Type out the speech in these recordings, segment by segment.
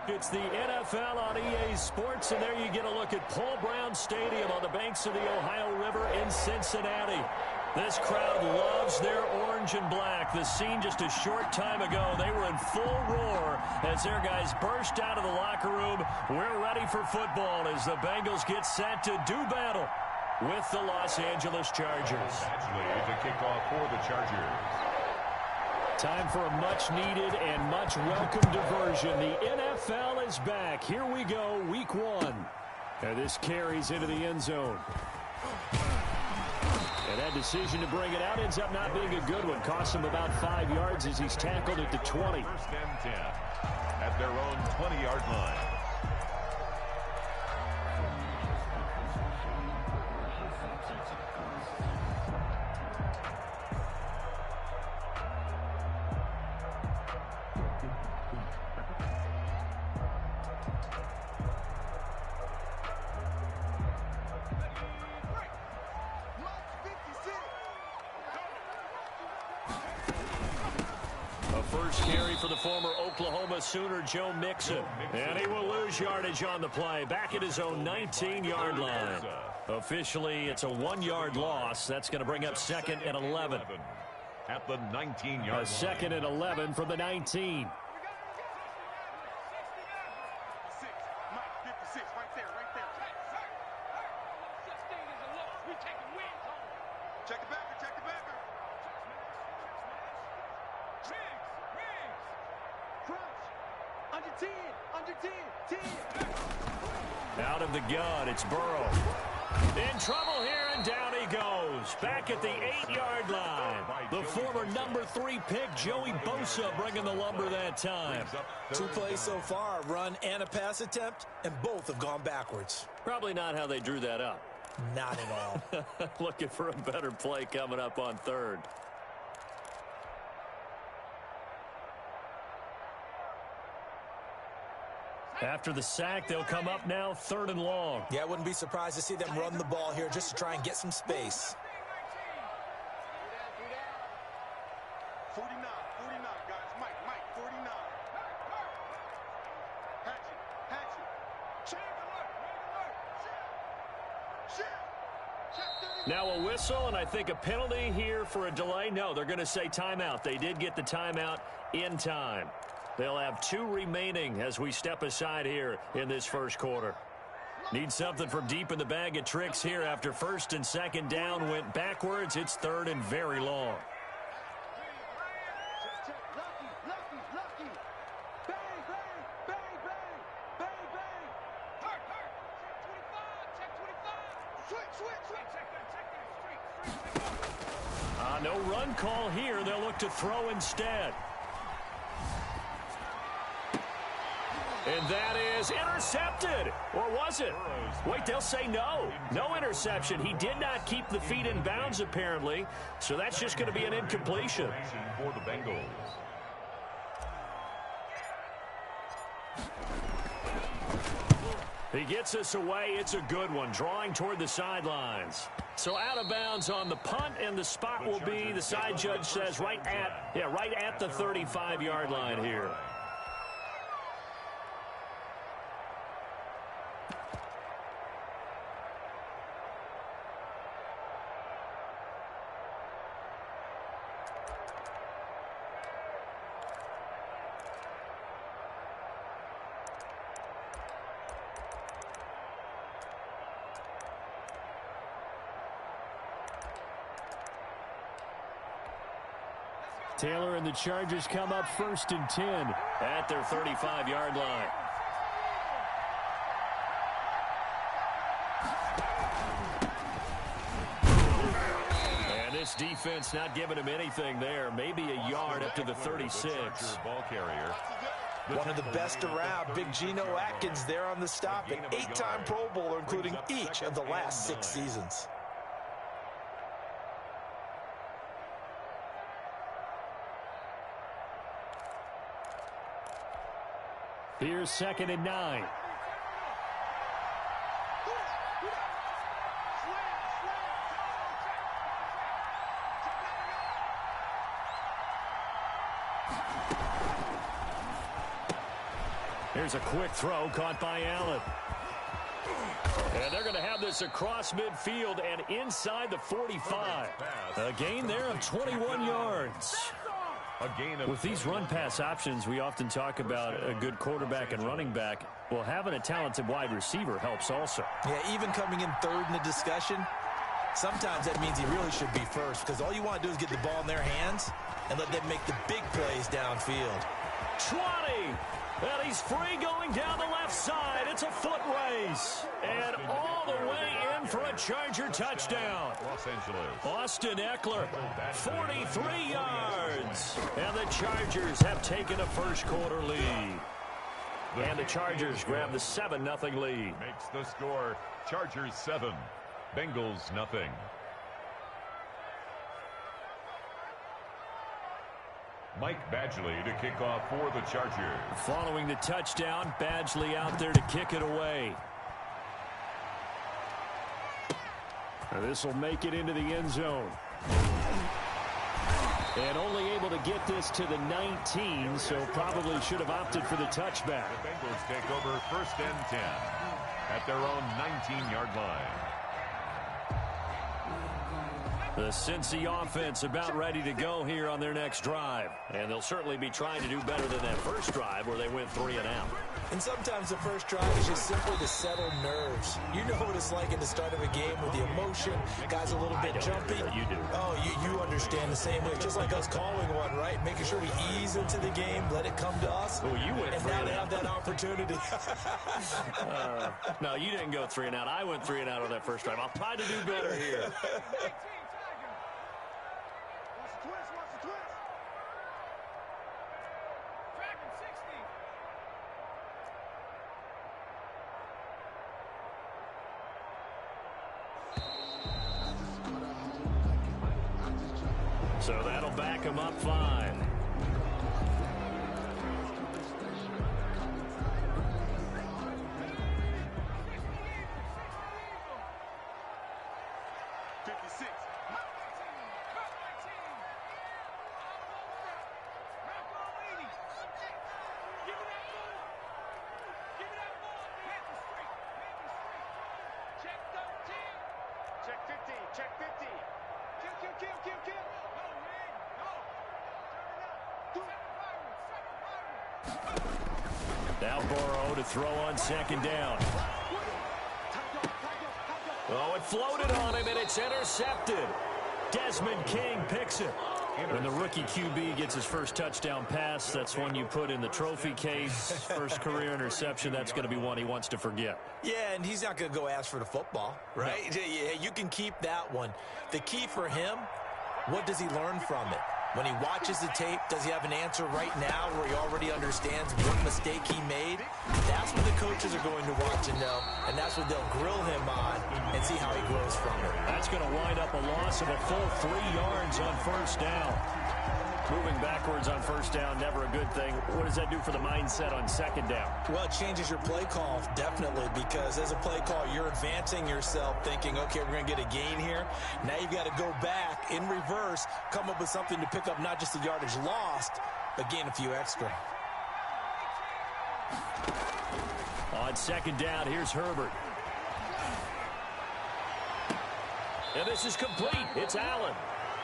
It's the NFL on EA Sports, and there you get a look at Paul Brown Stadium on the banks of the Ohio River in Cincinnati. This crowd loves their orange and black. The scene just a short time ago, they were in full roar as their guys burst out of the locker room. We're ready for football as the Bengals get set to do battle with the Los Angeles Chargers. Actually, to kick off for the Chargers. Time for a much-needed and much-welcome diversion. The NFL is back. Here we go, week one. And this carries into the end zone. And that decision to bring it out ends up not being a good one. Costs him about 5 yards as he's tackled at the 20. First and 10 at their own 20-yard line. First carry for the former Oklahoma Sooner, Joe Mixon. And he will lose yardage on the play. Back at his own 19-yard line. Officially, it's a 1-yard loss. That's going to bring up 2nd and 11. At the 19-yard line. A 2nd and 11 from the 19. Out of the gun, it's Burrow. In trouble here, and down he goes. Back at the 8-yard line. The former number 3 pick, Joey Bosa, bringing the lumber that time. 2 plays so far, a run and a pass attempt, and both have gone backwards. Probably not how they drew that up. Not at all. Looking for a better play coming up on 3rd. After the sack, they'll come up now 3rd and long. Yeah, I wouldn't be surprised to see them run the ball here just to try and get some space. 49, guys. Mike, 49. Hatchet. Now a whistle, and I think a penalty here for a delay. No, they're going to say timeout. They did get the timeout in time. They'll have 2 remaining as we step aside here in this first quarter. Need something from deep in the bag of tricks here after 1st and 2nd down went backwards. It's 3rd and very long. No run call here. They'll look to throw instead. And that is intercepted. Or was it? Wait, they'll say no. No interception. He did not keep the feet in bounds, apparently. So that's just going to be an incompletion. For the Bengals. He gets us away. It's a good one. Drawing toward the sidelines. So out of bounds on the punt, and the spot will be, the side judge says, right at the 35-yard line here. Taylor and the Chargers come up 1st and 10 at their 35-yard line. And this defense not giving him anything there. Maybe a yard up to the 36. Ball carrier. One of the best around, Big Geno Atkins there on the stop, an 8-time Pro Bowler, including each of the last 6 seasons. Here's 2nd and 9. Here's a quick throw caught by Allen. And they're going to have this across midfield and inside the 45. A gain there of 21 yards. With these run-pass options, we often talk about a good quarterback and running back. Well, having a talented wide receiver helps also. Yeah, even coming in third in the discussion, sometimes that means he really should be first because all you want to do is get the ball in their hands and let them make the big plays downfield. 20! And he's free going down the left side. It's a foot race. And all the way in for a Charger touchdown. Los Angeles. Austin Eckler, 43 yards. And the Chargers have taken a first quarter lead. And the Chargers grab the 7-0 lead. Makes the score Chargers 7, Bengals nothing. Mike Badgley to kick off for the Chargers. Following the touchdown, Badgley out there to kick it away. This will make it into the end zone. And only able to get this to the 19, so probably should have opted for the touchback. The Bengals take over 1st and 10 at their own 19-yard line. The Cincy offense about ready to go here on their next drive. And they'll certainly be trying to do better than that first drive where they went 3 and out. And sometimes the first drive is just simply to settle nerves. You know what it's like at the start of a game with the emotion. Guys a little bit jumpy. You do. Oh, you understand the same way. Just like us calling one, right? Making sure we ease into the game, let it come to us. Oh, you went 3 and out. And now they have that opportunity. No, you didn't go 3 and out. I went 3 and out on that first drive. I'll try to do better here. So that'll back him up 5. Now Burrow to throw on 2nd down. Oh, it floated on him, and it's intercepted. Desmond King picks it. When the rookie QB gets his first touchdown pass, that's one you put in the trophy case. First career interception, that's going to be one he wants to forget. Yeah, and he's not going to go ask for the football, right? No. Yeah, you can keep that one. The key for him, what does he learn from it? When he watches the tape, does he have an answer right now where he already understands what mistake he made? That's what the coaches are going to want to know, and that's what they'll grill him on and see how he grows from it. That's going to wind up a loss of a full 3 yards on 1st down. Moving backwards on 1st down, never a good thing. What does that do for the mindset on 2nd down? Well, it changes your play call, definitely, because as a play call, you're advancing yourself thinking, okay, we're going to get a gain here. Now you've got to go back in reverse, come up with something to pick up not just the yardage lost, but gain a few extra. On 2nd down, here's Herbert. And this is complete. It's Allen.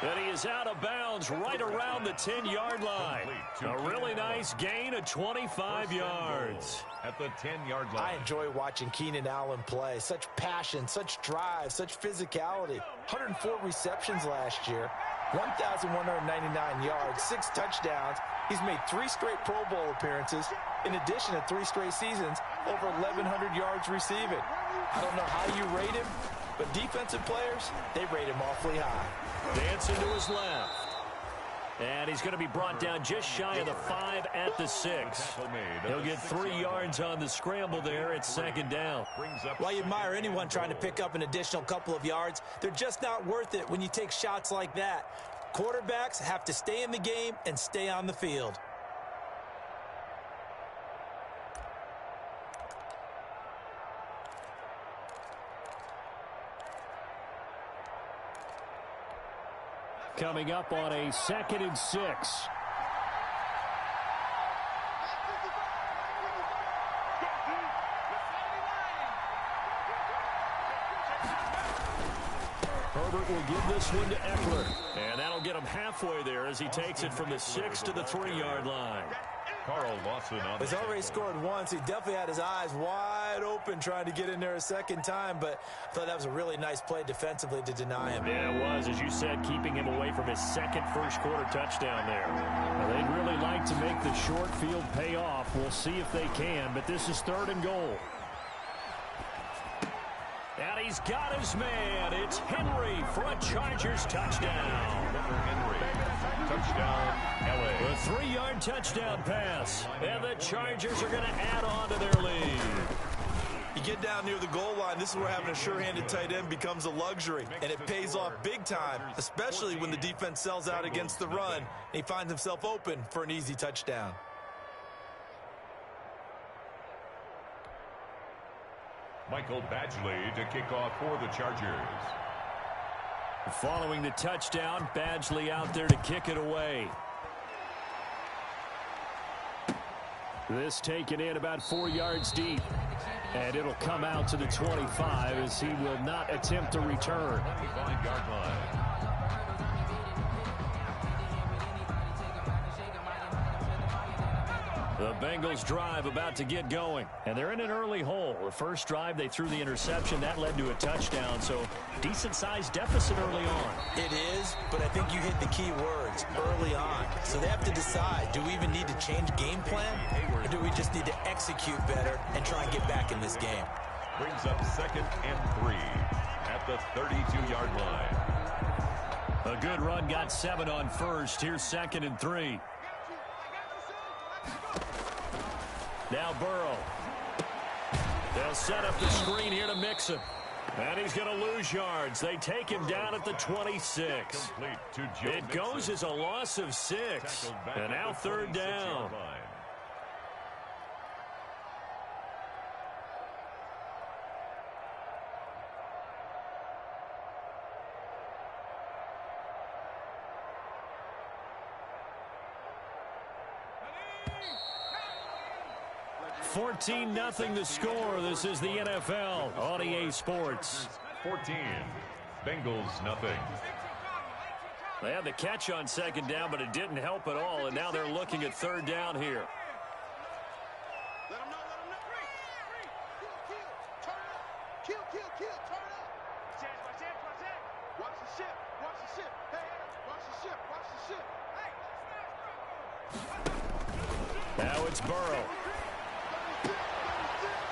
And he is out of bounds right around the 10-yard line. A really nice gain of 25 yards. At the 10-yard line. I enjoy watching Keenan Allen play. Such passion, such drive, such physicality. 104 receptions last year. 1,199 yards, 6 touchdowns. He's made 3 straight Pro Bowl appearances. In addition to 3 straight seasons, over 1,100 yards receiving. I don't know how you rate him, but defensive players, they rate him awfully high. Dancing to his left. And he's going to be brought down just shy of the 5 at the 6. He'll get 3 yards on the scramble there at 2nd down. While you admire anyone trying to pick up an additional couple of yards, they're just not worth it when you take shots like that. Quarterbacks have to stay in the game and stay on the field. Coming up on a 2nd and 6. Herbert will give this one to Eckler. And that'll get him halfway there as he takes it from the 6 to the 3-yard line. Carl Lawson on He's already scored once. He definitely had his eyes wide open trying to get in there a second time, but I thought that was a really nice play defensively to deny him. Yeah, it was, as you said, keeping him away from his second first-quarter touchdown there. Well, they'd really like to make the short field pay off. We'll see if they can, but this is 3rd and goal. And he's got his man. It's Henry for a Chargers touchdown. Henry. Touchdown, LA. A 3-yard touchdown pass. And the Chargers are going to add on to their lead. You get down near the goal line, this is where having a sure-handed tight end becomes a luxury, and it pays off big time, especially when the defense sells out against the run, and he finds himself open for an easy touchdown. Michael Badgley to kick off for the Chargers. Following the touchdown, Badgley out there to kick it away. This taken in about 4 yards deep. And it'll come out to the 25 as he will not attempt to return. 25-yard line. The Bengals drive about to get going, and they're in an early hole. The first drive, they threw the interception. That led to a touchdown, so decent-sized deficit early on. It is, but I think you hit the key words, early on. So they have to decide, do we even need to change game plan, or do we just need to execute better and try and get back in this game? Brings up 2nd and 3 at the 32-yard line. A good run got 7 on first. Here's 2nd and 3. Now Burrow. They'll set up the screen here to Mixon. And he's going to lose yards. They take him down at the 26. It goes as a loss of 6. And now 3rd down. $14-0 the score. This is the NFL on EA Sports. 14. Bengals nothing. They had the catch on 2nd down, but it didn't help at all, and now they're looking at 3rd down here. Let him know, let him know. Kill, turn up. Kill, turn up. Watch the ship, Hey, watch the ship. Now it's Burrow.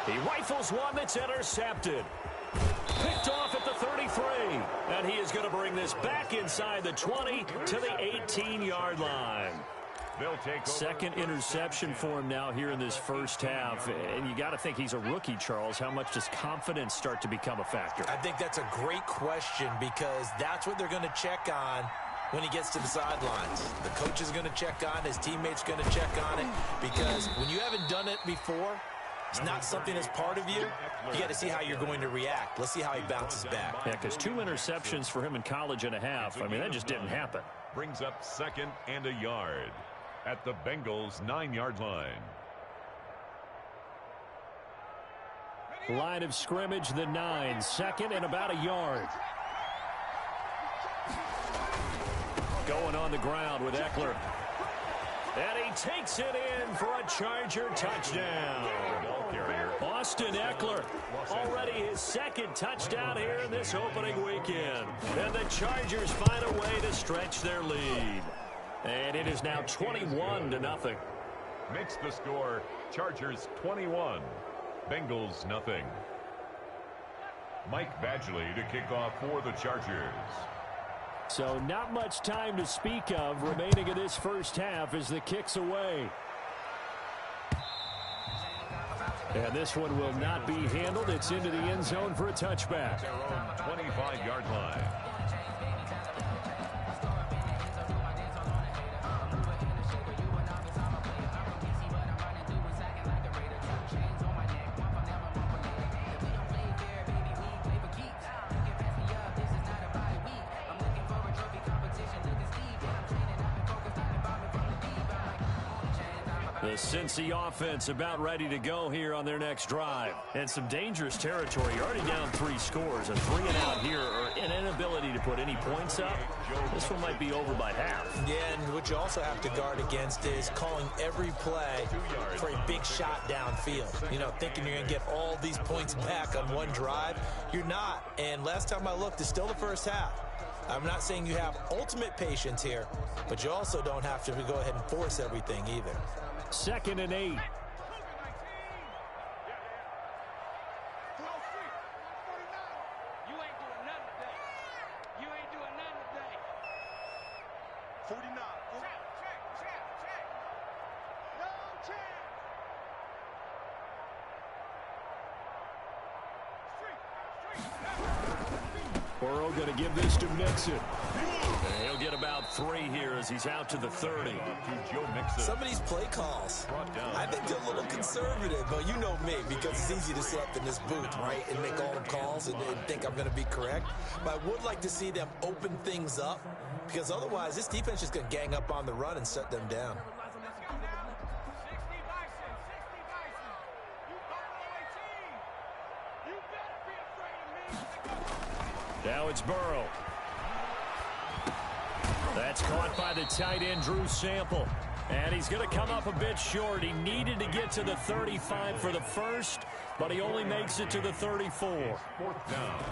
He rifles one that's intercepted. Picked off at the 33. And he is going to bring this back inside the 20 to the 18-yard line. They'll take over. 2nd interception for him now here in this first half. And you got to think he's a rookie, Charles. How much does confidence start to become a factor? I think that's a great question because that's what they're going to check on when he gets to the sidelines. The coach is going to check on, his teammates going to check on it, because when you haven't done it before, it's not something that's part of you. You got to see how you're going to react. Let's see how he bounces back. Yeah, because 2 interceptions for him in college and a half. I mean, that just didn't happen. Brings up 2nd and a yard at the Bengals 9-yard line. Line of scrimmage, the 9. 2nd and about a yard. Going on the ground with Eckler. And he takes it in for a Charger touchdown. Austin Eckler, already his 2nd touchdown here in this opening weekend. And the Chargers find a way to stretch their lead. And it is now 21-0. Makes the score Chargers 21, Bengals nothing. Mike Badgley to kick off for the Chargers. So not much time to speak of remaining in this first half as the kick's away. And this one will not be handled. It's into the end zone for a touchback. Their own 25-yard line. The Cincy offense about ready to go here on their next drive. And some dangerous territory. You're already down 3 scores. A 3-and-out here, or an inability to put any points up. This one might be over by half. Yeah, and what you also have to guard against is calling every play for a big shot downfield. You know, thinking you're going to get all these points back on one drive. You're not. And last time I looked, it's still the first half. I'm not saying you have ultimate patience here, but you also don't have to go ahead and force everything either. 2nd and 8. Burrow going to give this to Mixon. And he'll get about 3 here as he's out to the 30. Some of these play calls, I think they're a little conservative, but you know me, because it's easy to sit up in this booth, right, and make all the calls and think I'm going to be correct. But I would like to see them open things up, because otherwise this defense is going to gang up on the run and shut them down. Now it's Burrow. That's caught by the tight end, Drew Sample. And he's going to come up a bit short. He needed to get to the 35 for the first, but he only makes it to the 34. 4th down.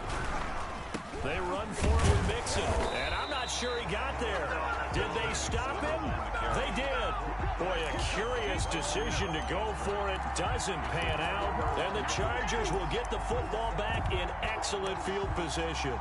They run for it with Mixon. And I'm not sure he got there. Did they stop him? They did. Boy, a curious decision to go for it. Doesn't pan out. And the Chargers will get the football back in excellent field position.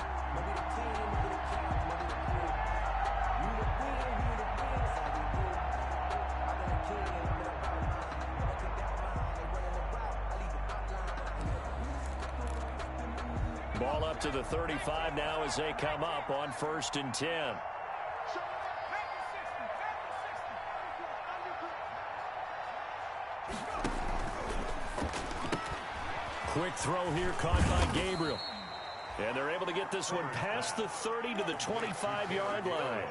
Ball up to the 35 now as they come up on 1st and 10. Quick throw here caught by Gabriel. And they're able to get this one past the 30 to the 25-yard line.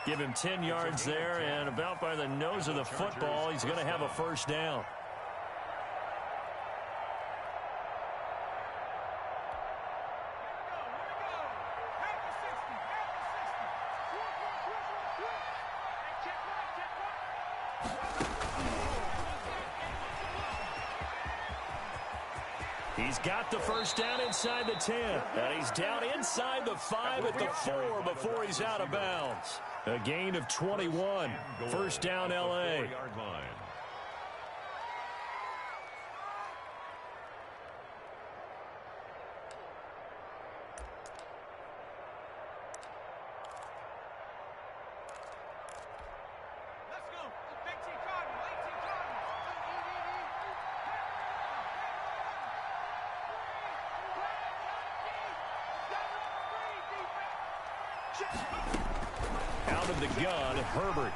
Give him 10 yards there, and about by the nose of the football, he's going to have a 1st down. He's got the 1st down inside the 10. And he's down inside the 5 at the 4 before he's out of bounds. A gain of 21. 1st down, L.A. Out of the gun, Herbert.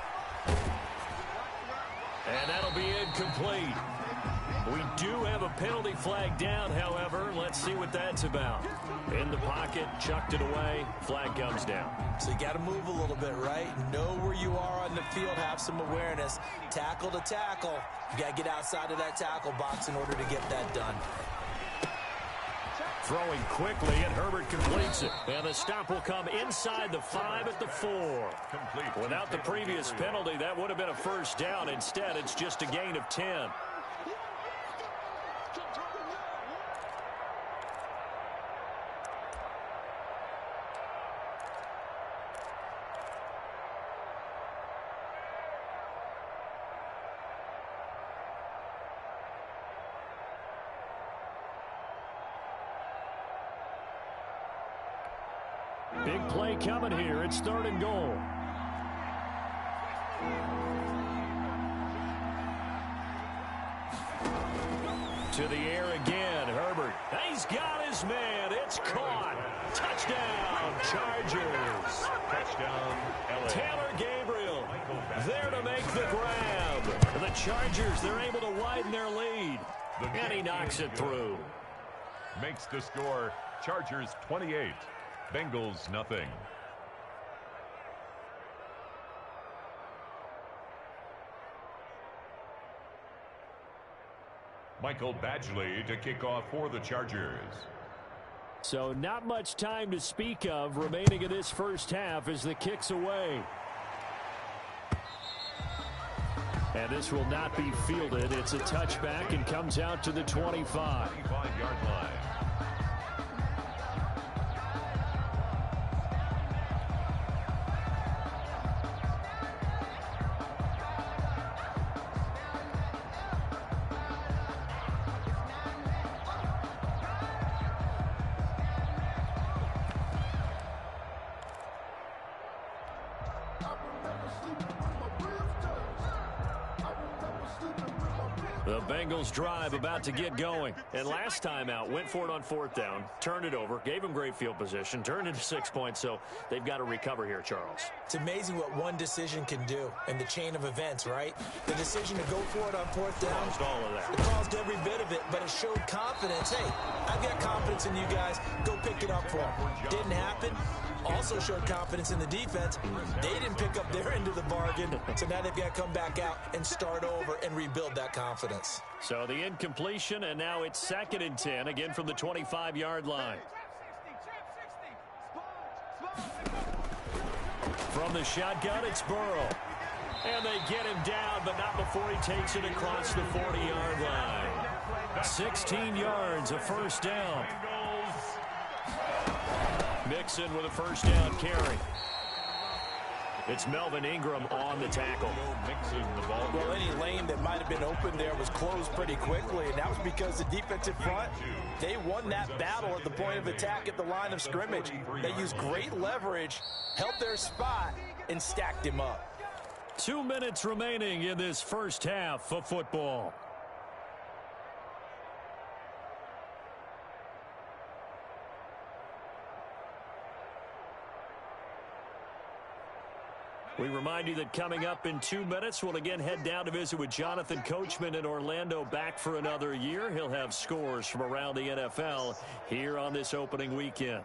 And that'll be incomplete. We do have a penalty flag down, however. Let's see what that's about. In the pocket, chucked it away, flag comes down. So you got to move a little bit, right? Know where you are on the field, have some awareness. Tackle to tackle. You got to get outside of that tackle box in order to get that done. Throwing quickly, and Herbert completes it. And the stop will come inside the 5 at the 4. Complete. Without the previous penalty, that would have been a 1st down. Instead, it's just a gain of 10. Big play coming here. It's 3rd and goal. To the air again. Herbert. He's got his man. It's caught. Touchdown, Chargers. Touchdown, LA. Taylor Gabriel there to make the grab. The Chargers, they're able to widen their lead. And he knocks it through. Makes the score Chargers 28. Bengals nothing. Michael Badgley to kick off for the Chargers. So not much time to speak of remaining in this first half as the kick's away. And this will not be fielded. It's a touchback and comes out to the 25. 25-yard line. The Bengals drive about to get going. And last time out, went for it on fourth down, turned it over, gave them great field position, turned it to 6 points, so they've got to recover here, Charles. It's amazing what one decision can do in the chain of events, right? The decision to go for it on fourth down. Caused all of that. It caused every bit of it, but it showed confidence. Hey, I've got confidence in you guys. Go pick it up for them. Didn't happen. Also showed confidence in the defense. They didn't pick up their end of the bargain, so now they've got to come back out and start over and rebuild that confidence. So the incompletion, and now it's 2nd and 10, again from the 25-yard line. From the shotgun, it's Burrow. And they get him down, but not before he takes it across the 40-yard line. 16 yards, a first down. Mixon with a first down carry. It's Melvin Ingram on the tackle. Well, any lane that might have been open there was closed pretty quickly, and that was because the defensive front, they won that battle at the point of attack at the line of scrimmage. They used great leverage, held their spot, and stacked him up. 2 minutes remaining in this first half of football. We remind you that coming up in 2 minutes, we'll again head down to visit with Jonathan Coachman in Orlando, back for another year. He'll have scores from around the NFL here on this opening weekend.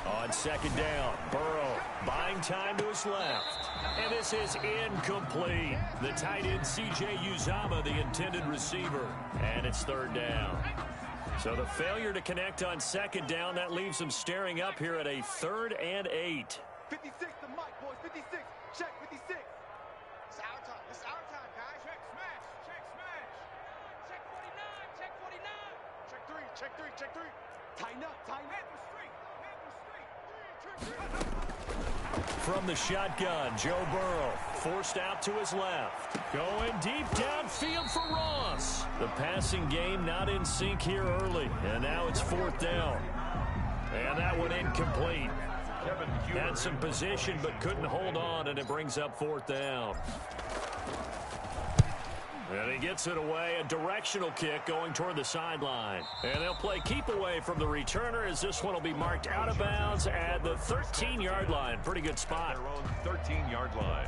On second down, Burrow buying time to his left. And this is incomplete. The tight end, C.J. Uzomah, the intended receiver. And it's third down. So the failure to connect on second down, that leaves them staring up here at a 3rd and 8. 56 to Mike, boys. 56. Check 56. It's our time. It's our time, guys. Check smash. Check smash. Check 49. Check 49. Check 3. Check 3. Check 3. Tighten up. Tighten up. From the shotgun, Joe Burrow forced out to his left. Going deep downfield for Ross. The passing game not in sync here early. And now it's 4th down. And that one incomplete. Had some position but couldn't hold on, and it brings up 4th down. And he gets it away, a directional kick going toward the sideline. And they'll play keep away from the returner as this one will be marked out of bounds at the 13-yard line. Pretty good spot. Their own 13-yard line.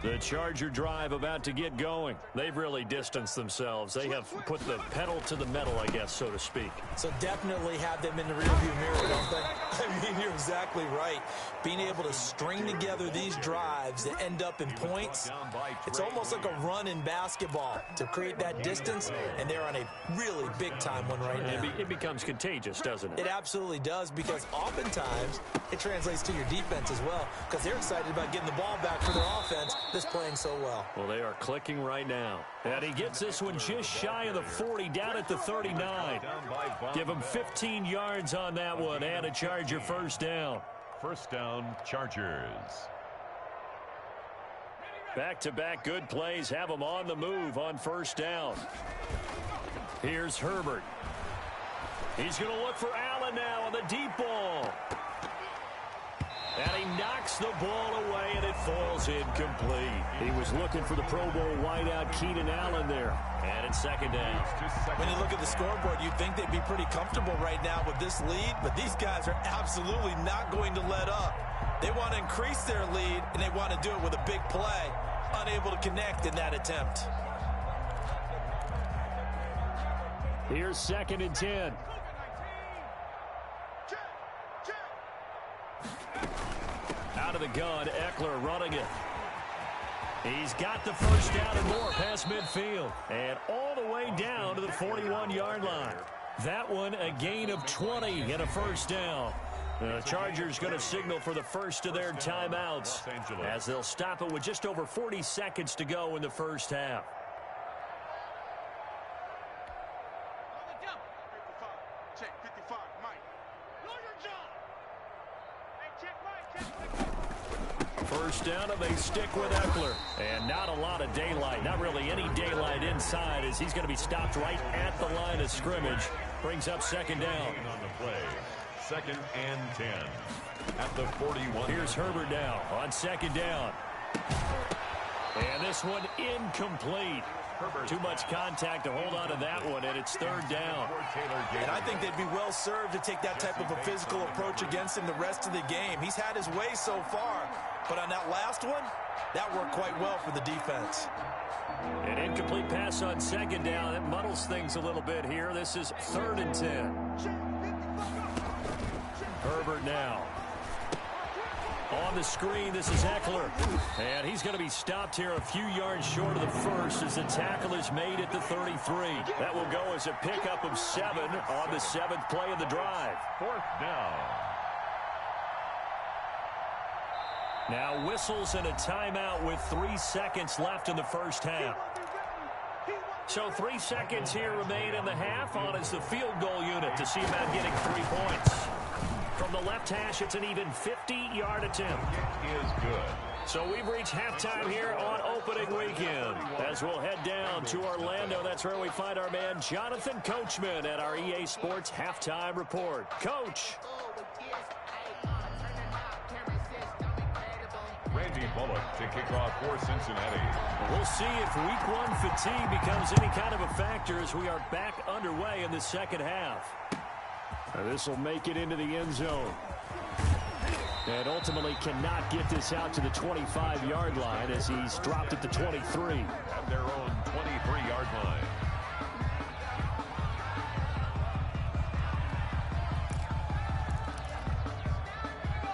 The Charger drive about to get going. They've really distanced themselves. They have put the pedal to the metal, I guess, so to speak. So definitely have them in the rearview mirror, don't they? I mean, you're exactly right. Being able to string together these drives that end up in points, it's almost like a run in basketball to create that distance, and they're on a really big-time one right now. It becomes contagious, doesn't it? It absolutely does, because oftentimes it translates to your defense as well, because they're excited about getting the ball back for their offense that's playing so well. Well, they are clicking right now. And he gets this one just shy of the 40, down at the 39. Give him 15 yards on that one, and a Charger first down. First down, Chargers. Back-to-back good plays have them on the move on first down. Here's Herbert. He's going to look for Allen now on the deep ball. And he he knocks the ball away, and it falls incomplete. He was looking for the Pro Bowl wideout Keenan Allen there. And it's second down. When you look at the scoreboard, you'd think they'd be pretty comfortable right now with this lead, but these guys are absolutely not going to let up. They want to increase their lead, and they want to do it with a big play. Unable to connect in that attempt. Here's second and 10. Out of the gun, Eckler running it. He's got the first down and more past midfield. And all the way down to the 41-yard line. That one a gain of 20 and a first down. The Chargers going to signal for the first of their timeouts as they'll stop it with just over 40 seconds to go in the first half. Check 55, Mike. Know your job. Hey, check Mike. First down, and they stick with Eckler. And not a lot of daylight, not really any daylight inside, as he's going to be stopped right at the line of scrimmage. Brings up second down. On the play, second and 10 at the 41. Here's Herbert now on second down. And this one incomplete. Too much contact to hold on to that one, and it's third down. And I think they'd be well served to take that type of a physical approach against him the rest of the game. He's had his way so far, but on that last one, that worked quite well for the defense. An incomplete pass on second down. It muddles things a little bit here. This is third and 10. Herbert now. On the screen, this is Eckler. And he's going to be stopped here a few yards short of the first as the tackle is made at the 33. That will go as a pickup of 7 on the 7th play of the drive. Fourth down. Now whistles and a timeout with 3 seconds left in the first half. So 3 seconds here remain in the half. On is the field goal unit to see about getting 3 points. From the left hash, it's an even 50-yard attempt. It is good. So we've reached halftime here on opening weekend. As we'll head down to Orlando, that's where we find our man Jonathan Coachman at our EA Sports Halftime Report. Coach. Randy Bullock to kick off for Cincinnati. We'll see if week 1 fatigue becomes any kind of a factor as we are back underway in the second half. This will make it into the end zone. And ultimately cannot get this out to the 25-yard line as he's dropped at the 23. At their own 23-yard line.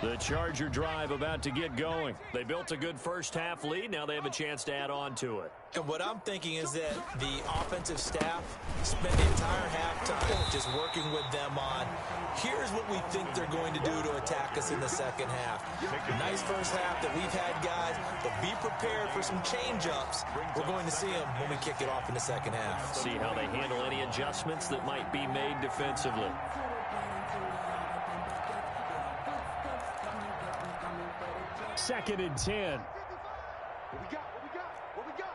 The Charger drive about to get going. They built a good first half lead. Now they have a chance to add on to it. And what I'm thinking is that the offensive staff spent the entire halftime just working with them on, here's what we think they're going to do to attack us in the second half. Nice first half that we've had, guys, but be prepared for some change-ups. We're going to see them when we kick it off in the second half. See how they handle any adjustments that might be made defensively. Second and 10. What we got? What we got?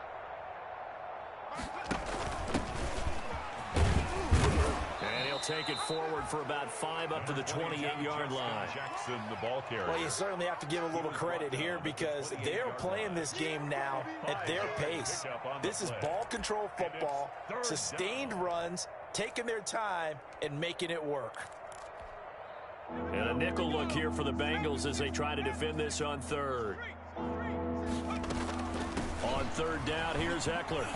And he'll take it forward for about 5 up to the 28-yard line. Jackson, the ball carrier. Well, you certainly have to give a little credit here because they're playing this game now at their pace. This is ball control football, sustained runs, taking their time, and making it work. And a nickel look here for the Bengals as they try to defend this on third. On third down, here's Eckler.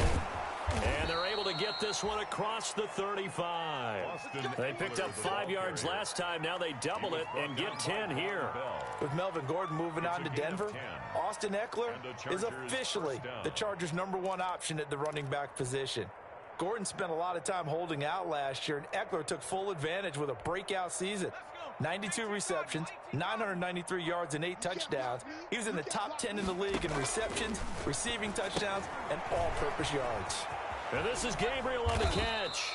And they're able to get this one across the 35. They picked up 5 yards last time. Now they double it and get 10 here. With Melvin Gordon moving on to Denver, Austin Eckler is officially the Chargers' #1 option at the running back position. Gordon spent a lot of time holding out last year, and Eckler took full advantage with a breakout season. 92 receptions, 993 yards, and 8 touchdowns. He was in the top 10 in the league in receptions, receiving touchdowns, and all-purpose yards. And this is Gabriel on the catch.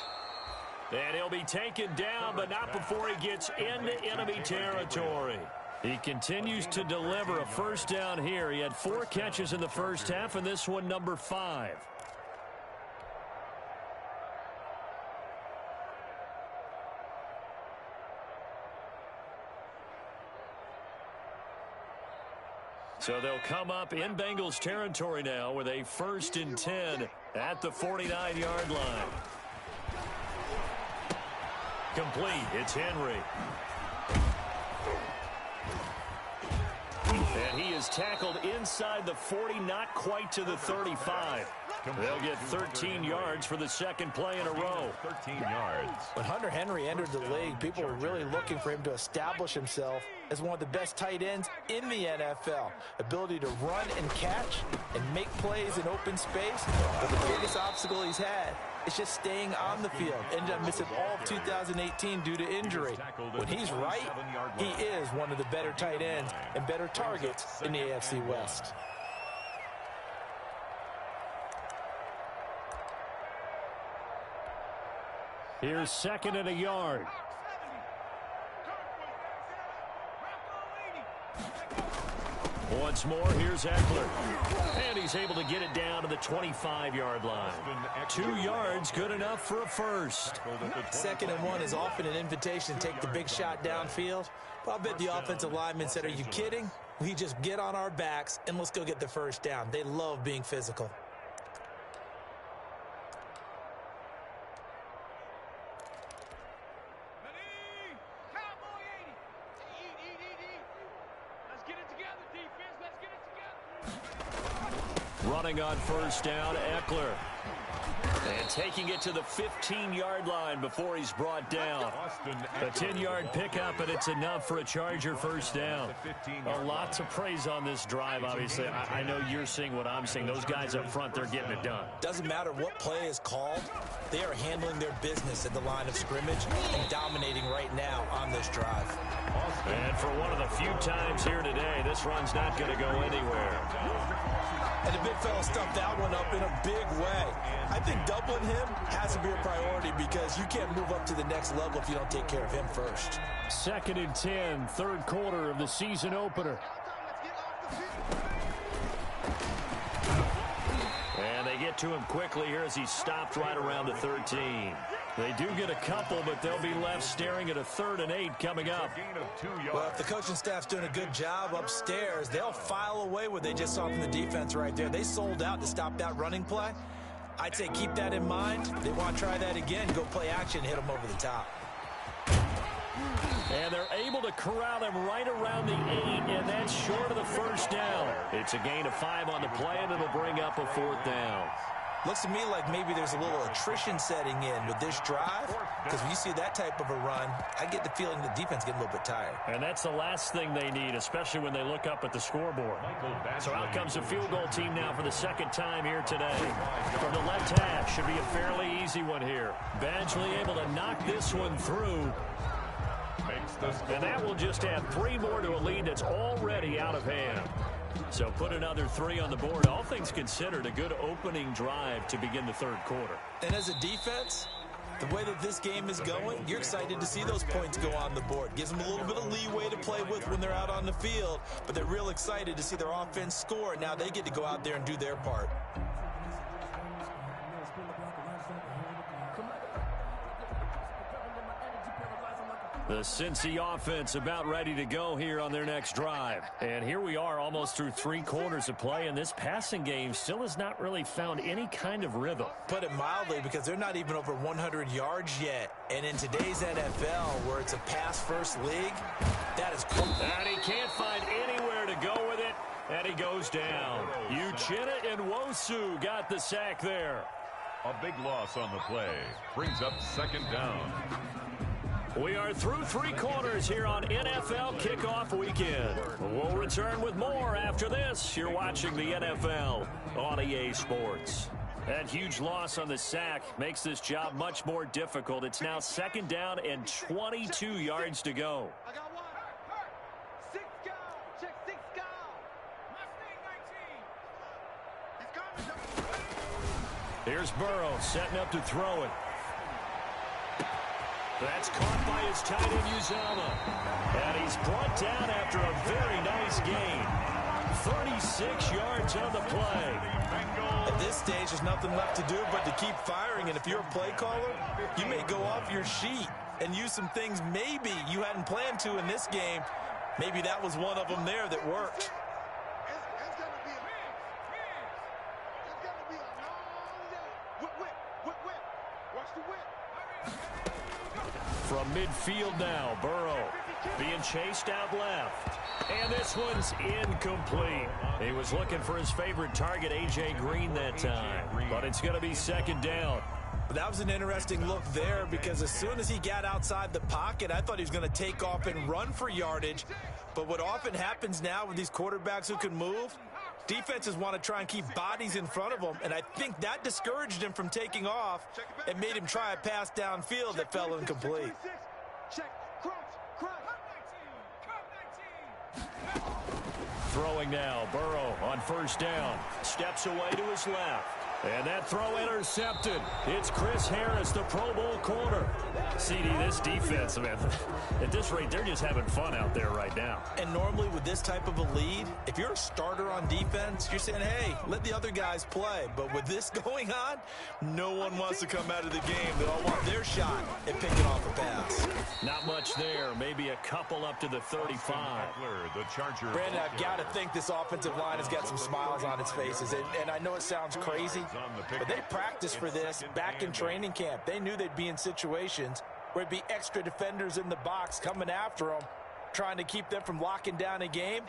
And he'll be taken down, but not before he gets into enemy territory. He continues to deliver a first down here. He had 4 catches in the first half, and this one number 5. So they'll come up in Bengals territory now with a 1st and 10 at the 49-yard line. Complete. It's Henry. And he is tackled inside the 40, not quite to the 35. They'll get 13 yards for the second play in a row. 13 yards. When Hunter Henry entered the league, people were really looking for him to establish himself as one of the best tight ends in the NFL. Ability to run and catch and make plays in open space. But the biggest obstacle he's had is just staying on the field. Ended up missing all of 2018 due to injury. When he's right, he is one of the better tight ends and better targets in the AFC West. Here's 2nd and a yard. Once more, here's Eckler. And he's able to get it down to the 25-yard line. 2 yards, good enough for a first. 2nd and 1 is often an invitation to take the big shot downfield. But I bet the offensive lineman said, "Are you kidding? We just get on our backs and let's go get the first down." They love being physical. Running on first down, Eckler. And taking it to the 15-yard line before he's brought down. A 10-yard pickup, and it's enough for a Charger first down. A lot to praise on this drive, obviously. I know you're seeing what I'm seeing. Those guys up front, they're getting it done. Doesn't matter what play is called. They are handling their business at the line of scrimmage and dominating right now on this drive. And for one of the few times here today, this run's not going to go anywhere. And the big fella stuffed that one up in a big way. I think doubling him has to be a priority because you can't move up to the next level if you don't take care of him first. 2nd and 10, 3rd quarter of the season opener. And they get to him quickly here as he's stopped right around the 13. They do get a couple, but they'll be left staring at a 3rd and 8 coming up. Well, if the coaching staff's doing a good job upstairs, they'll file away what they just saw from the defense right there. They sold out to stop that running play. I'd say keep that in mind. They want to try that again, go play action, hit them over the top. And they're able to corral him right around the 8, and that's short of the first down. It's a gain of 5 on the play, and it'll bring up a 4th down. Looks to me like maybe there's a little attrition setting in with this drive, because when you see that type of a run, I get the feeling the defense getting a little bit tired. And that's the last thing they need, especially when they look up at the scoreboard. So out comes the field goal team now for the 2nd time here today. From the left hash, should be a fairly easy one here. Badgley able to knock this one through. And that will just add 3 more to a lead that's already out of hand. So put another 3 on the board. All things considered, a good opening drive to begin the 3rd quarter. And as a defense, the way that this game is going, you're excited to see those points go on the board. Gives them a little bit of leeway to play with when they're out on the field, but they're real excited to see their offense score, and now they get to go out there and do their part. The Cincy offense about ready to go here on their next drive. And here we are almost through 3 quarters of play, and this passing game still has not really found any kind of rhythm. Put it mildly, because they're not even over 100 yards yet. And in today's NFL, where it's a pass-first league, that is cool. And he can't find anywhere to go with it, and he goes down. Uchenna Nwosu got the sack there. A big loss on the play. Brings up 2nd down. We are through 3 quarters here on NFL Kickoff Weekend. We'll return with more after this. You're watching the NFL on EA Sports. That huge loss on the sack makes this job much more difficult. It's now 2nd down and 22 yards to go. I got 1. 6 go. Check 6 go. Mustang 19. He's coming. Here's Burrow setting up to throw it. That's caught by his tight end, Uzama. And he's brought down after a very nice gain. 36 yards on the play. At this stage, there's nothing left to do but to keep firing. And if you're a play caller, you may go off your sheet and use some things maybe you hadn't planned to in this game. Maybe that was one of them there that worked. From midfield now, Burrow being chased out left. And this one's incomplete. He was looking for his favorite target, A.J. Green, that time. But it's going to be second down. That was an interesting look there because as soon as he got outside the pocket, I thought he was going to take off and run for yardage. But what often happens now with these quarterbacks who can move, defenses want to try and keep bodies in front of them, and I think that discouraged him from taking off and made him try a pass downfield that fell incomplete. Throwing now, Burrow on first down. Steps away to his left. And that throw intercepted. It's Chris Harris, the Pro Bowl corner. CD, this defense, man, at this rate, they're just having fun out there right now. And normally with this type of a lead, if you're a starter on defense, you're saying, hey, let the other guys play. But with this going on, no one wants to come out of the game. They all want their shot at picking off a pass. Not much there. Maybe a couple up to the 35. Brandon, I've got to think this offensive line has got some smiles on its faces. And I know it sounds crazy, but they practiced for this back in training camp. They knew they'd be in situations where it'd be extra defenders in the box coming after them, trying to keep them from locking down a game.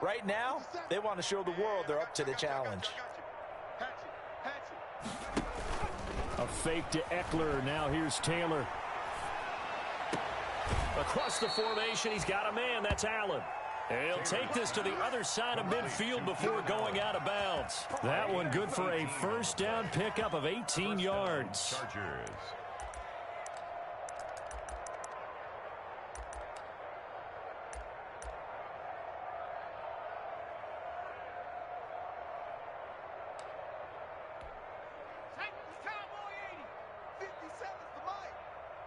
Right now, they want to show the world they're up to the challenge. A fake to Eckler. Now here's Taylor. Across the formation, he's got a man. That's Allen. And he'll take this to the other side of midfield before going out of bounds. That one good for a first down pickup of 18 yards.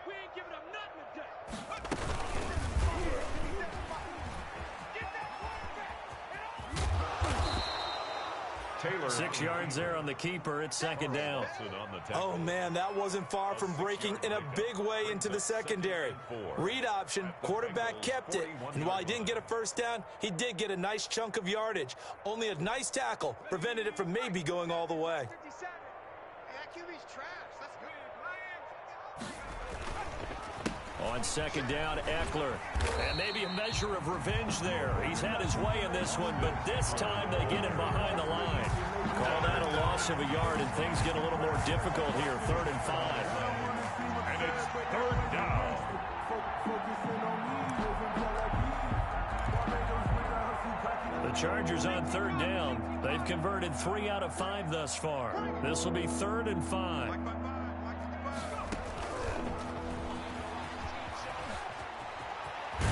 We ain't giving up nothing today. 6 yards there on the keeper. It's second down. Oh, man, that wasn't far from breaking in a big way into the secondary. Read option, quarterback kept it, and while he didn't get a first down, he did get a nice chunk of yardage. Only a nice tackle prevented it from maybe going all the way. On second down, Eckler. And maybe a measure of revenge there. He's had his way in this one, but this time they get him behind the line. Call that a loss of a yard, and things get a little more difficult here. 3rd and 5. And it's 3rd down. The Chargers on 3rd down. They've converted 3 out of 5 thus far. This will be 3rd and 5.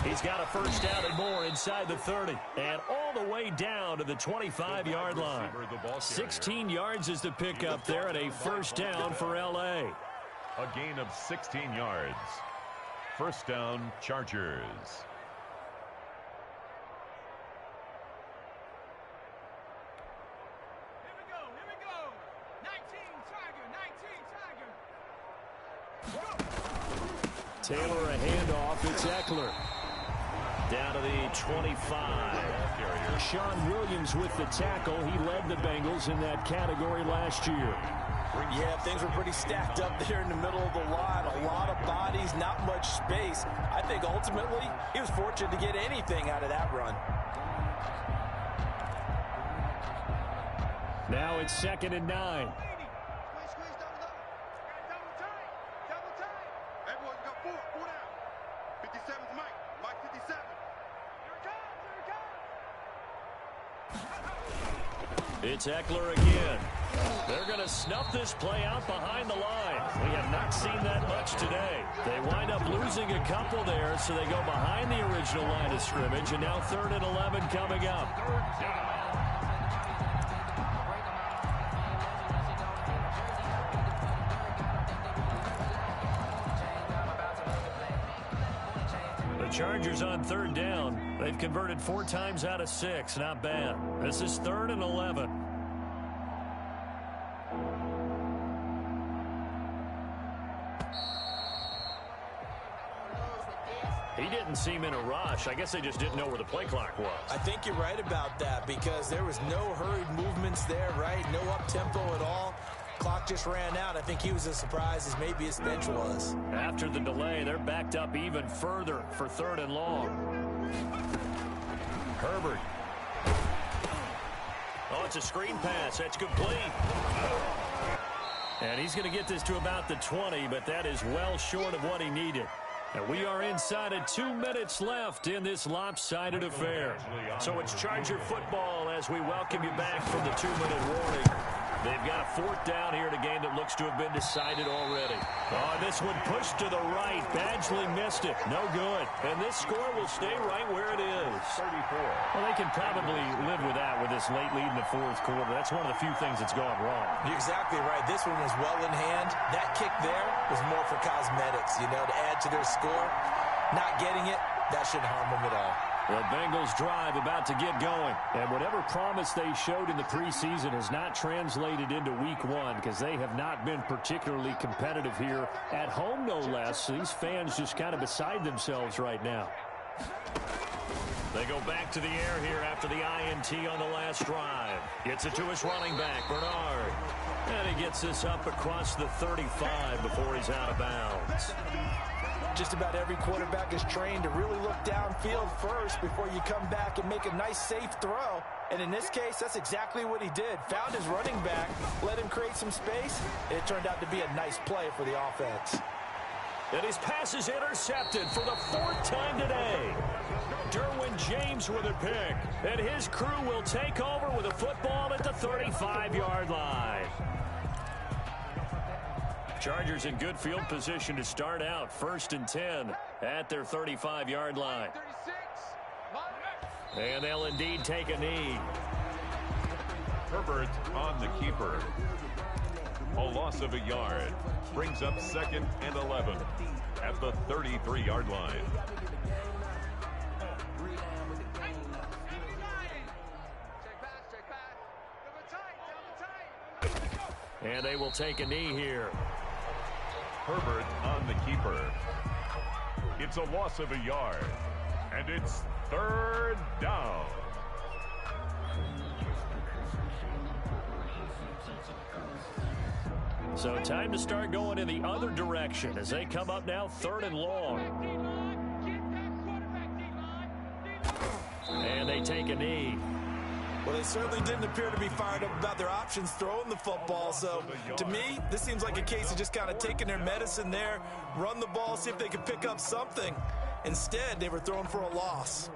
He's got a first down and more inside the 30. And all the way down to the 25-yard line. 16 yards is the pickup there and a first down for L.A. A gain of 16 yards. First down, Chargers. Here we go. 19 Tiger. Taylor a handoff. It's Eckler. Down to the 25. Sean Williams with the tackle. He led the Bengals in that category last year. Yeah, things were pretty stacked up there in the middle of the line. A lot of bodies, not much space. I think ultimately he was fortunate to get anything out of that run. Now it's 2nd and 9. It's Eckler again. They're going to snuff this play out behind the line. We have not seen that much today. They wind up losing a couple there, so they go behind the original line of scrimmage, and now 3rd and 11 coming up. The Chargers on 3rd down. They've converted 4 times out of 6. Not bad. This is 3rd and 11. He didn't seem in a rush. I guess they just didn't know where the play clock was. I think you're right about that because there was no hurried movements there, right? No up-tempo at all. Clock just ran out. I think he was as surprised as maybe his bench was. After the delay, they're backed up even further for 3rd and long. Herbert. Oh, it's a screen pass. That's complete. And he's going to get this to about the 20, but that is well short of what he needed. And we are inside of 2 minutes left in this lopsided affair. So it's Charger football as we welcome you back from the 2-minute warning. They've got a 4th down here in a game that looks to have been decided already. Oh, this one pushed to the right. Badgley missed it. No good. And this score will stay right where it is. 34. Well, they can probably live with that with this late lead in the 4th quarter. That's one of the few things that's gone wrong. You're exactly right. This one was well in hand. That kick there was more for cosmetics, to add to their score. Not getting it, that shouldn't harm them at all. The Bengals drive about to get going. And whatever promise they showed in the preseason has not translated into week 1 because they have not been particularly competitive here at home, no less. These fans just kind of beside themselves right now. They go back to the air here after the INT on the last drive. Gets it to his running back, Bernard. And he gets this up across the 35 before he's out of bounds. Just about every quarterback is trained to really look downfield first before you come back and make a nice, safe throw. And in this case, that's exactly what he did. Found his running back, let him create some space, and it turned out to be a nice play for the offense. And his pass is intercepted for the 4th time today. Derwin James with a pick. And his crew will take over with a football at the 35-yard line. Chargers in good field position to start out. 1st and 10 at their 35-yard line. And they'll indeed take a knee. Herbert on the keeper. A loss of a yard. Brings up 2nd and 11 at the 33-yard line. And they will take a knee here. Herbert on the keeper. It's a loss of a yard. And it's 3rd down. So time to start going in the other direction as they come up now 3rd and long. And they take a knee. Well, they certainly didn't appear to be fired up about their options throwing the football. So, to me, this seems like a case of just kind of taking their medicine there, run the ball, see if they could pick up something. Instead, they were throwing for a loss.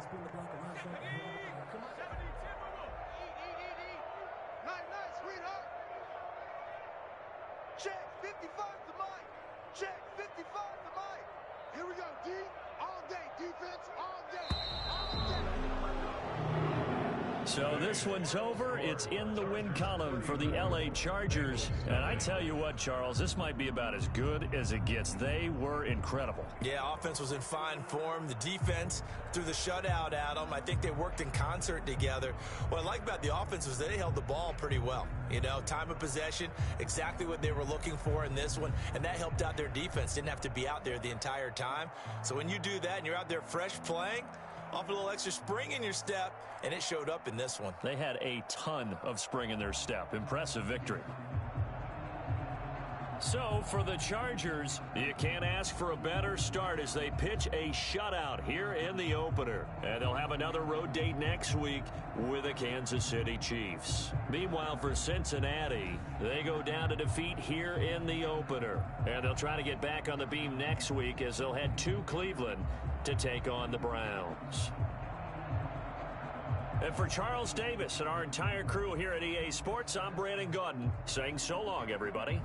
Check 55 to Mike. Check 55 to Mike. Here we go, D. All day. Defense all day. All day. So this one's over. It's in the win column for the LA Chargers. And I tell you what, Charles, this might be about as good as it gets. They were incredible. Yeah, offense was in fine form. The defense threw the shutout at them. I think they worked in concert together. What I like about the offense was they held the ball pretty well. Time of possession, exactly what they were looking for in this one. And that helped out their defense. Didn't have to be out there the entire time. So when you do that and you're out there fresh playing, off a little extra spring in your step, and it showed up in this one. They had a ton of spring in their step. Impressive victory. So for the Chargers, you can't ask for a better start as they pitch a shutout here in the opener. And they'll have another road date next week with the Kansas City Chiefs. Meanwhile, for Cincinnati, they go down to defeat here in the opener. And they'll try to get back on the beam next week as they'll head to Cleveland to take on the Browns. And for Charles Davis and our entire crew here at EA Sports, I'm Brandon Gaudin saying so long, everybody.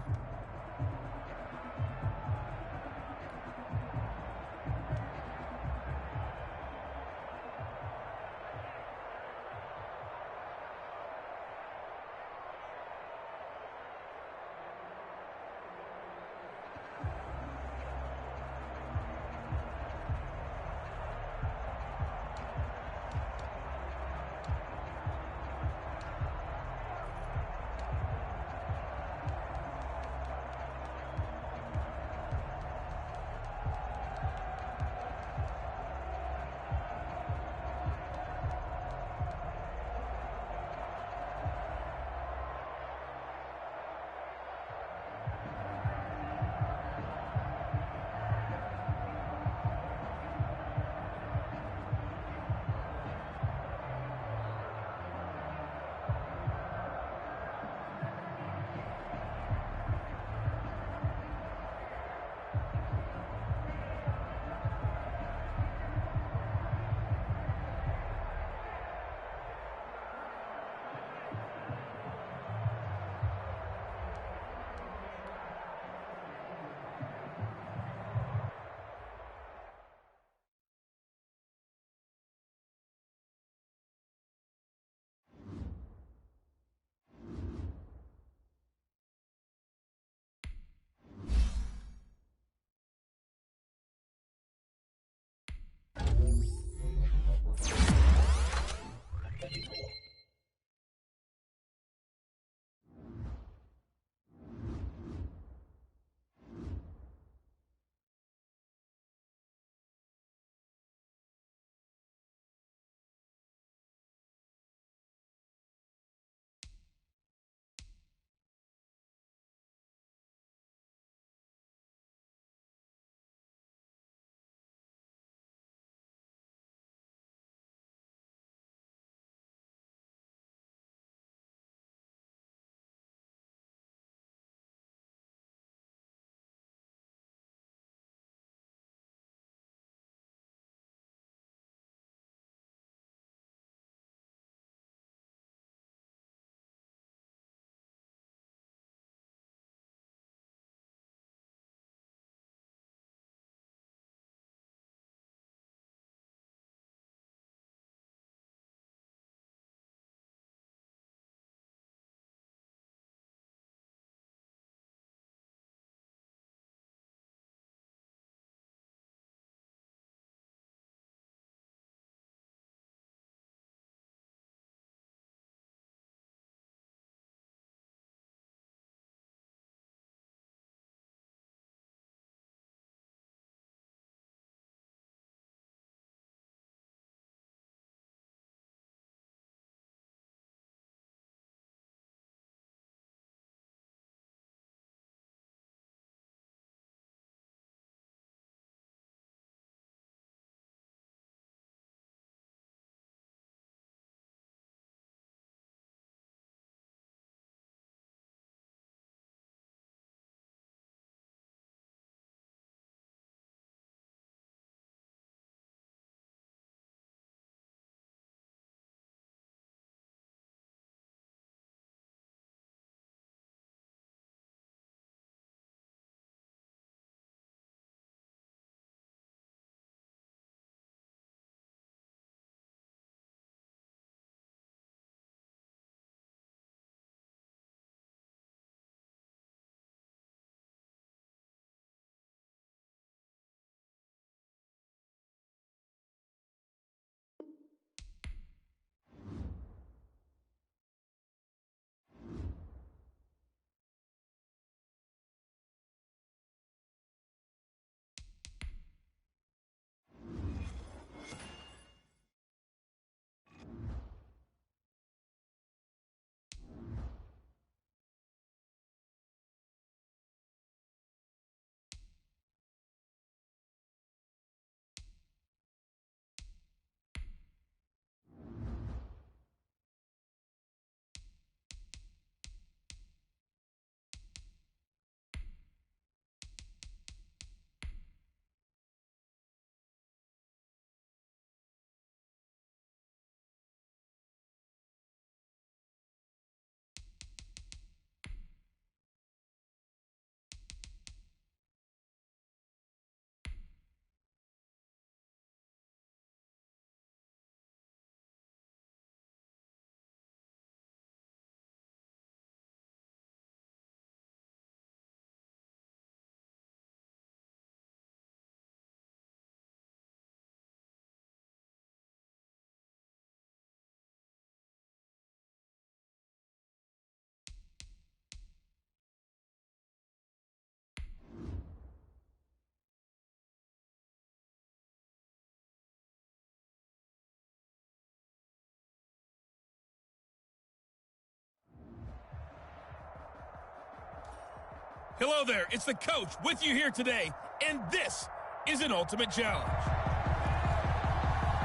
Hello there, it's the coach with you here today, and this is an ultimate challenge.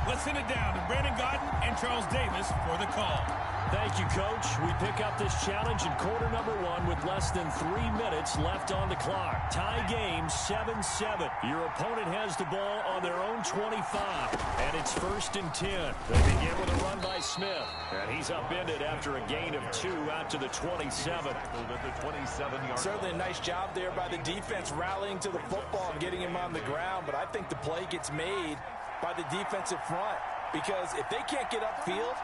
Let's send it down to Brandon Godden and Charles Davis for the call. Thank you, Coach. We pick up this challenge in quarter number 1 with less than 3 minutes left on the clock. Tie game, 7-7. Your opponent has the ball on their own 25, and it's 1st and 10. They begin with a run by Smith, and he's upended after a gain of 2 out to the 27. Certainly a nice job there by the defense rallying to the football and getting him on the ground, but I think the play gets made by the defensive front, because if they can't get upfield,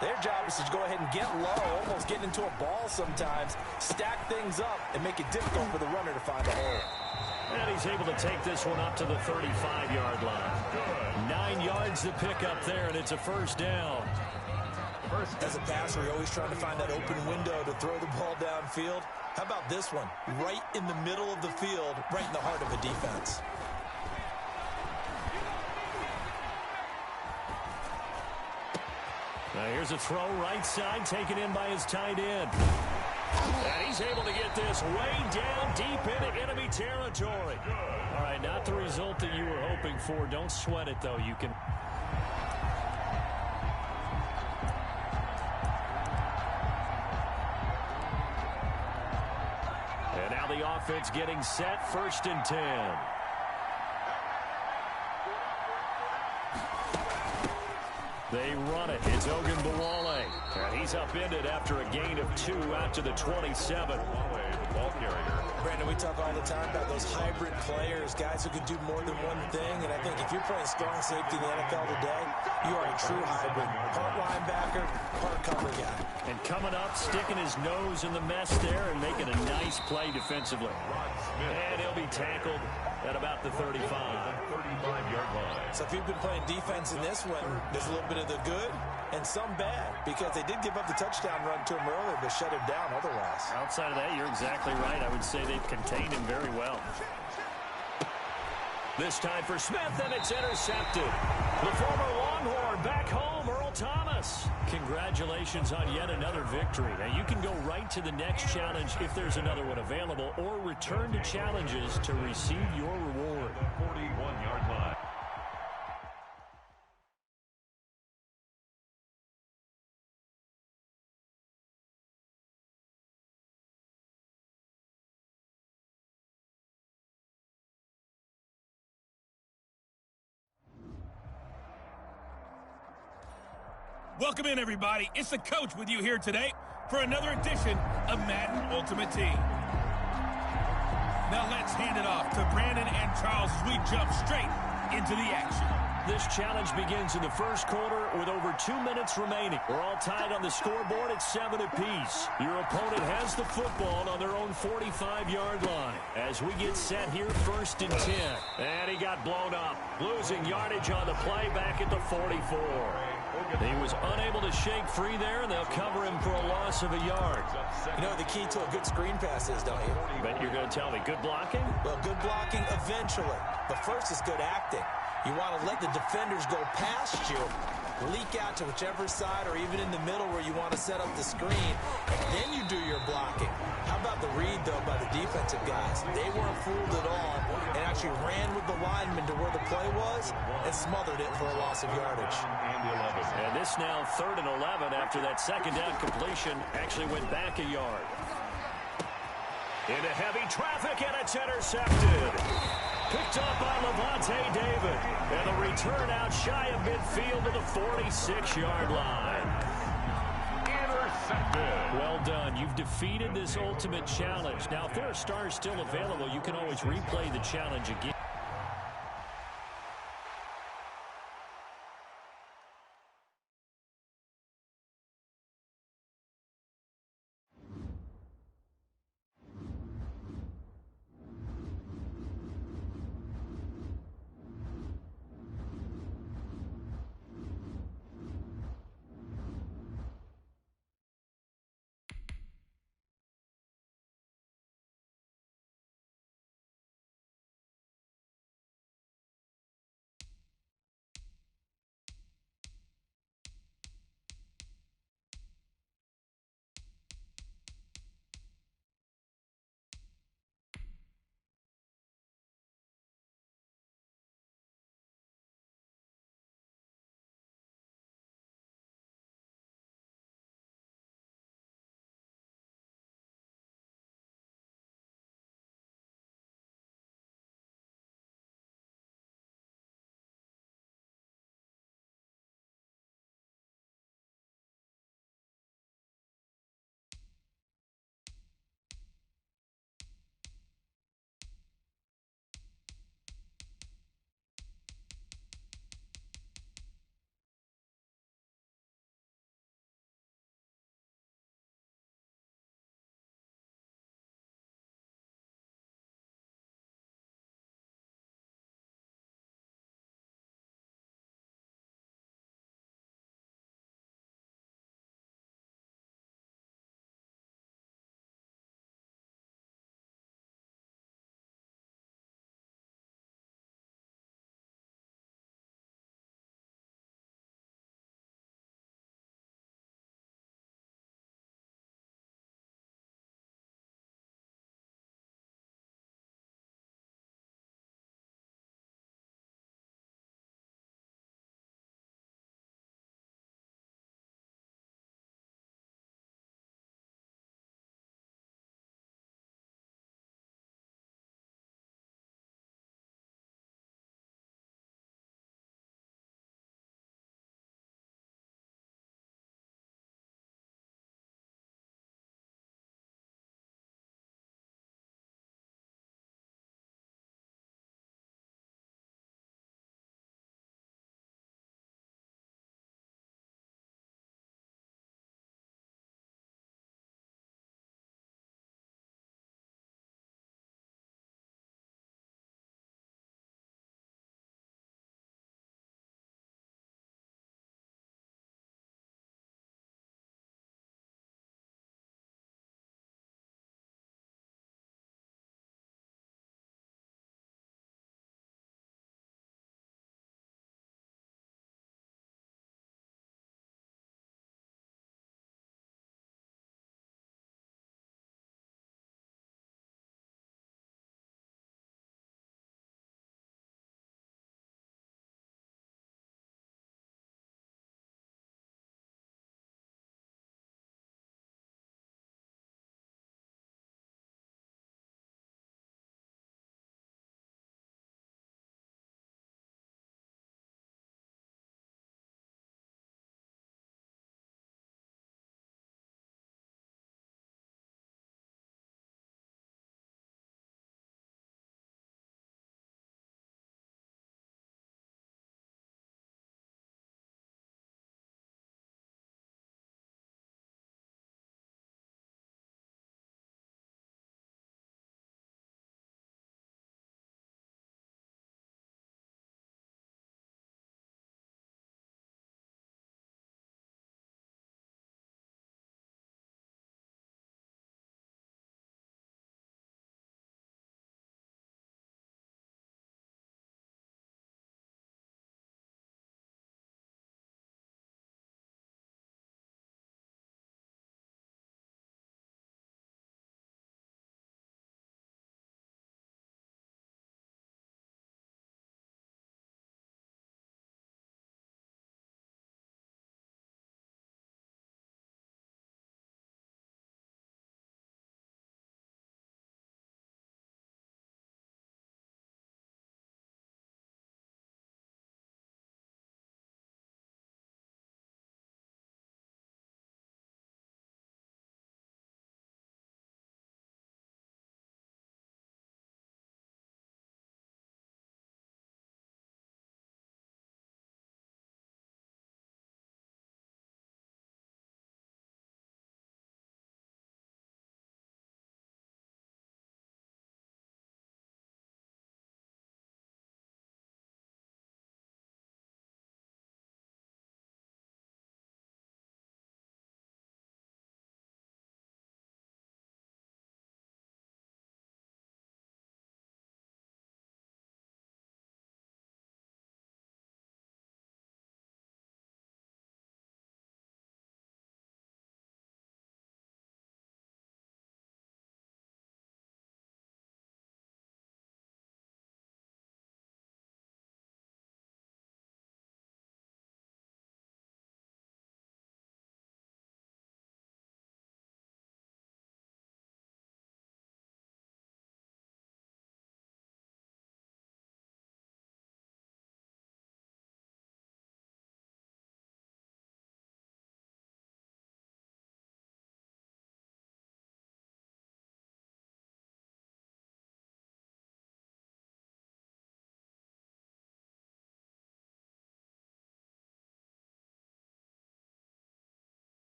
their job is to go ahead and get low, almost get into a ball sometimes, stack things up, and make it difficult for the runner to find a hole. And he's able to take this one up to the 35-yard line. 9 yards to pick up there, and it's a 1st down. As a passer, you're always trying to find that open window to throw the ball downfield. How about this one? Right in the middle of the field, right in the heart of a defense. Now here's a throw right side, taken in by his tight end. And he's able to get this way down deep into enemy territory. All right, not the result that you were hoping for. Don't sweat it, though. You can... And now the offense getting set, 1st and 10. They run it. It's Ogunbowale. And he's upended after a gain of 2 out to the 27. Ball carrier. Brandon, we talk all the time about those hybrid players, guys who can do more than one thing. And I think if you're playing strong safety in the NFL today, you are a true hybrid. Part linebacker, part cover guy. And coming up, sticking his nose in the mess there and making a nice play defensively. And he'll be tackled at about the 35. 35-yard line. So if you've been playing defense in this one, there's a little bit of the good and some bad, because they did give up the touchdown run to him earlier, but shut him down otherwise. Outside of that, you're exactly right. I would say they've contained him very well. This time for Smith, and it's intercepted. The former Longhorn back home, Earl Thomas. Congratulations on yet another victory. Now, you can go right to the next challenge if there's another one available, or return to challenges to receive your reward. 41-yard line. Welcome in, everybody. It's the coach with you here today for another edition of Madden Ultimate Team. Now let's hand it off to Brandon and Charles as we jump straight into the action. This challenge begins in the 1st quarter with over 2 minutes remaining. We're all tied on the scoreboard at 7 apiece. Your opponent has the football on their own 45-yard line. As we get set here, 1st and 10. And he got blown up, losing yardage on the play back at the 44. He was unable to shake free there, and they'll cover him for a loss of a yard. You know what the key to a good screen pass is, don't you? Bet you're going to tell me good blocking? Well, good blocking eventually. But first is good acting. You want to let the defenders go past you, leak out to whichever side or even in the middle where you want to set up the screen, and then you do your blocking. How about the read, though, by the defensive guys? They weren't fooled at all and actually ran with the lineman to where the play was and smothered it for a loss of yardage. And this now 3rd and 11 after that 2nd down completion actually went back a yard. Into heavy traffic, and it's intercepted. Picked up by Levante David. And the return out shy of midfield to the 46-yard line. Intercepted. Well done. You've defeated this ultimate challenge. Now, if there are stars still available, you can always replay the challenge again.